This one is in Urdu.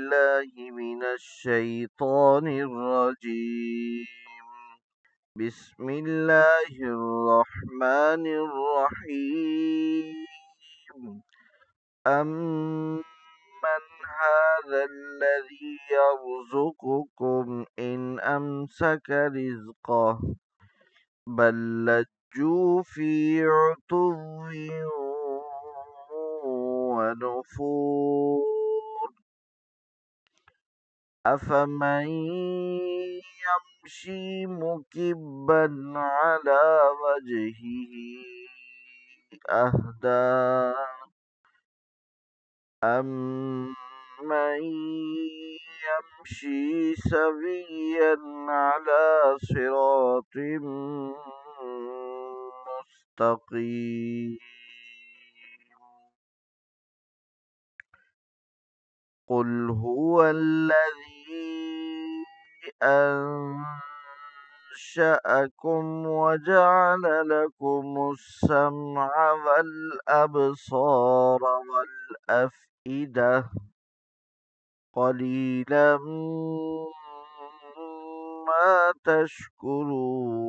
بالله من الشيطان الرجيم. بسم الله الرحمن الرحيم. أمن هذا الذي يرزقكم إن أمسك رزقه بل لجوا في عتو ونفور. أفمن يمشي مكبا على وجهه أهدى أمن يمشي سويا على صراط مستقيم. قل هو الذي أنشأكم وجعل لكم السمع والأبصار والأفئدة قليلا ما تشكرون.